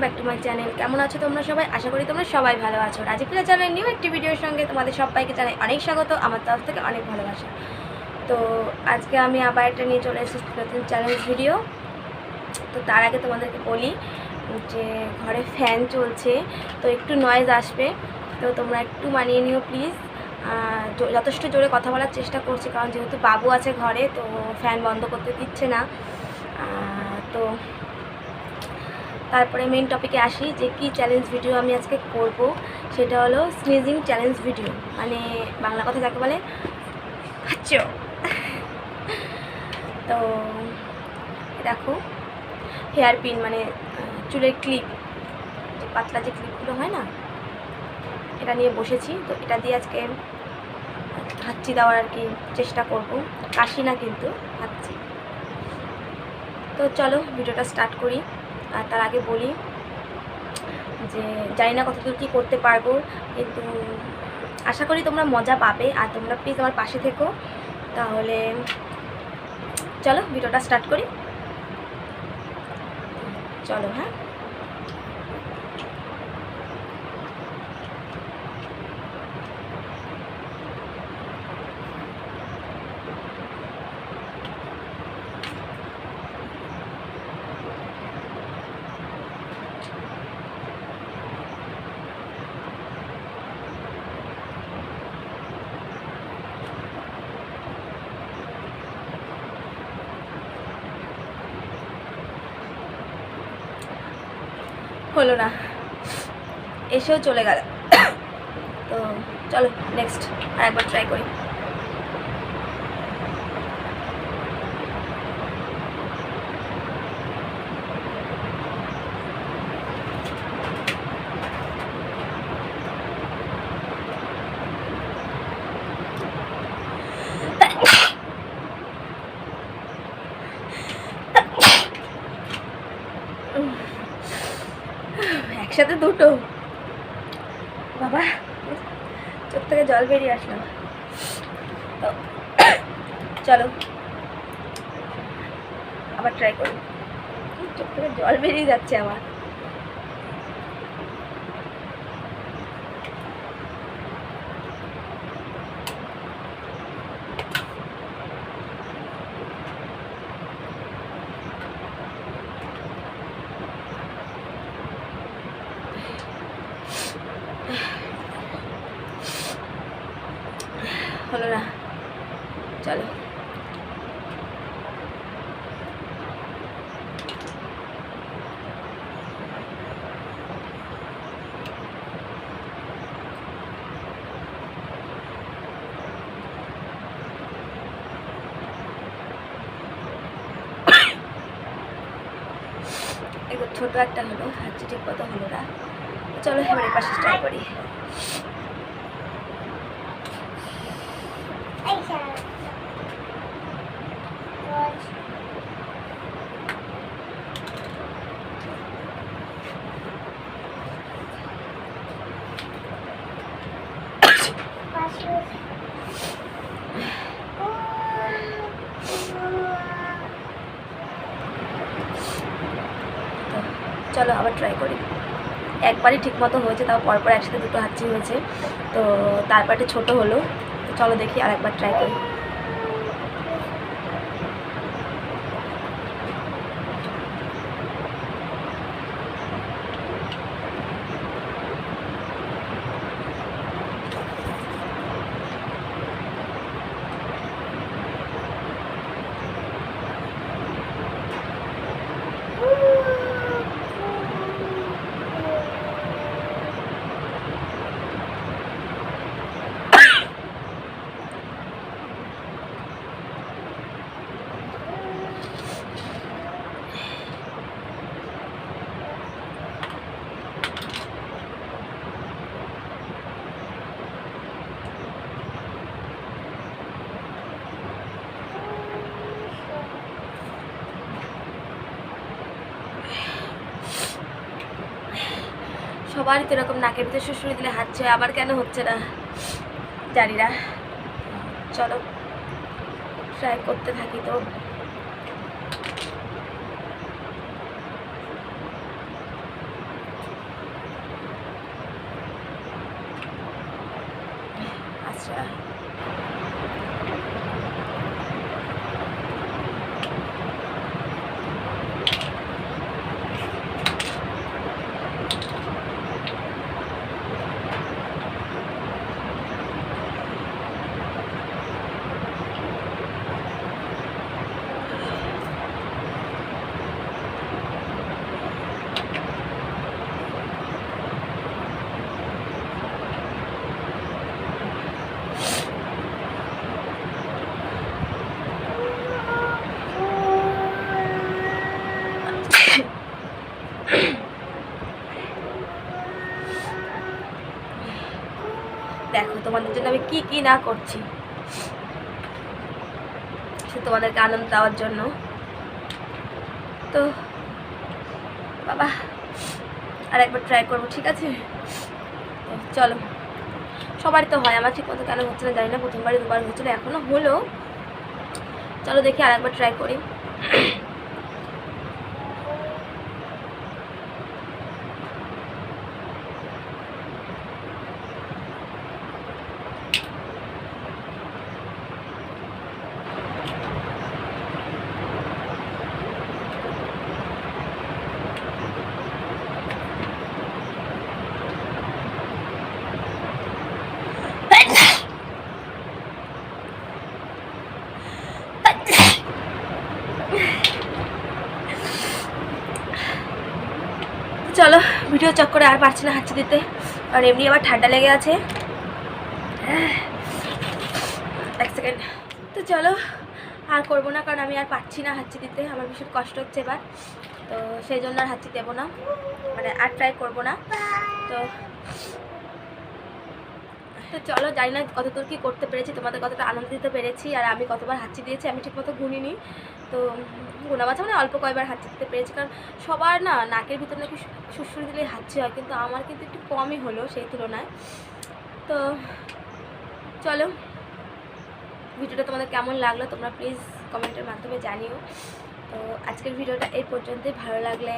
Back to my channel. কেমন আছো তোমরা সবাই? আশা করি তোমরা সবাই ভালো আছো। রাজীবপুজা চ্যানেল নিউ একটি ভিডিওর সঙ্গে তোমাদের সবাইকে জানাই অনেক স্বাগত, আমার তরফ থেকে অনেক ভালোবাসা। তো আজকে আমি আবার একটা নিয়ে চলে এসেছি নতুন চ্যালেঞ্জ ভিডিও। তো তার আগে তোমাদেরকে বলি যে ঘরে ফ্যান চলছে, তো একটু নয়েজ আসবে, তো তোমরা একটু মানিয়ে নিও প্লিজ। যথেষ্ট জোরে কথা বলার চেষ্টা করছি, কারণ যেহেতু বাবু আছে ঘরে, তো ফ্যান বন্ধ করতে দিচ্ছে না। তো তারপরে মেইন টপিকে আসি যে কি চ্যালেঞ্জ ভিডিও আমি আজকে করব। সেটা হলো স্নিজিং চ্যালেঞ্জ ভিডিও, মানে বাংলা কথা যাকে বলে হাঁচো। তো দেখো, হেয়ার পিন মানে চুলের ক্লিপ, যে পাতলা যে ক্লিপগুলো হয় না, এটা নিয়ে বসেছি। তো এটা দিয়ে আজকে হাঁচি দেওয়ার আর কি চেষ্টা করব। কাশি না, কিন্তু হাঁচি। তো চলো ভিডিওটা স্টার্ট করি। আর তার আগে বলি যে জানি না কতদূর কী করতে পারবো, কিন্তু আশা করি তোমরা মজা পাবে। আর তোমরা প্লিজ আমার পাশে থেকো। তাহলে চলো ভিডিওটা স্টার্ট করি। চলো, হ্যাঁ। হলো না, এসেও চলে গেল। তো চলো নেক্সট আর একবার ট্রাই করি। একসাথে দুটো, বাবা চোখ থেকে জল বেরিয়ে আসলো। তো চলো আবার ট্রাই করি। চোখ থেকে জল বেরিয়ে যাচ্ছে আমার। হলো না, চলো। একটু ছোটো একটা হলো, হাঁচি ঠিক কত হলো না। চলো এবার এই পাশে ট্রাই করি। চলো আবার ট্রাই করি। একবারই ঠিক মতো হয়েছে, তাও পরপর একসাথে দুটো হাঁচি হয়েছে, তো তারপরে ছোটো হলো। তো চলো দেখি আর একবার ট্রাই করি। সবারই তো এরকম নাকের ভিতরে শুশুরি দিলে হাঁচছে, আবার কেন হচ্ছে না জানি না। চলো ট্রাই করতে থাকি। তো কি না করছি, সে তোমাদেরকে আনন্দ দেওয়ার জন্য। তো বাবা আর একবার ট্রাই করবো, ঠিক আছে? তো চলো, সবারই তো হয়, আমার ঠিক মতো কেন হচ্ছে না জানি না, প্রথমবারই দুবার হচ্ছিলো, এখনও হলো। চলো দেখি আর একবার ট্রাই করি। চলো, ভিডিও চক্করে আর পারছি না হাঁচি দিতে, আর এমনি আবার ঠান্ডা লেগে আছে। এক সেকেন্ড। তো চলো আর করবো না, কারণ আমি আর পারছি না হাঁচি দিতে, আমার ভীষণ কষ্ট হচ্ছে এবার। তো সেই জন্য আর হাঁচি দেবো না, মানে আর ট্রাই করবো না। তো তো চলো, জানি না কতদূর কী করতে পেরেছি, তোমাদের কতটা আনন্দ দিতে পেরেছি, আর আমি কতবার হাঁচি দিয়েছি আমি ঠিকমতো গুনিনি। তো গোনা বাছা মানে অল্প কয়েকবার হাঁচি দিতে পেরেছি, কারণ সবার না নাকের ভিতরে নাকি সুরসুরি দিলেই হাঁচি হয়, কিন্তু আমার কিন্তু একটু কমই হলো সেই তুলনায়। তো চলো, ভিডিওটা তোমাদের কেমন লাগলো তোমরা প্লিজ কমেন্টের মাধ্যমে জানিও। তো আজকের ভিডিওটা এই পর্যন্তই, ভালো লাগলে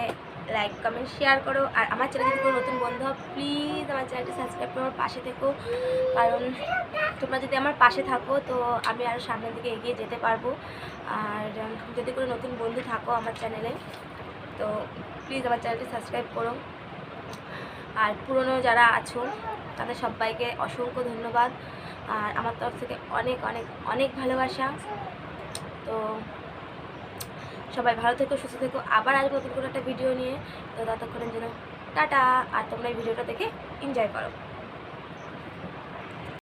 লাইক কমেন্ট শেয়ার করো, আর আমার চ্যানেলে যদি কোনো নতুন বন্ধু হয় প্লিজ আমার চ্যানেলটি সাবস্ক্রাইব করে আমার পাশে থেকো, কারণ তোমরা যদি আমার পাশে থাকো তো আমি আরও সামনের দিকে এগিয়ে যেতে পারবো। আর যদি কোনো নতুন বন্ধু থাকো আমার চ্যানেলে তো প্লিজ আমার চ্যানেলটি সাবস্ক্রাইব করো, আর পুরনো যারা আছো তাদের সবাইকে অসংখ্য ধন্যবাদ, আর আমার তরফ থেকে অনেক অনেক অনেক ভালোবাসা। তো সবাই ভালো থেকো, সুস্থ থেকো, আবার আসবো নতুন করে একটা ভিডিও নিয়ে। তো ততক্ষণের জন্য টাটা, আর তোমরা এই ভিডিওটা দেখে এনজয় করো।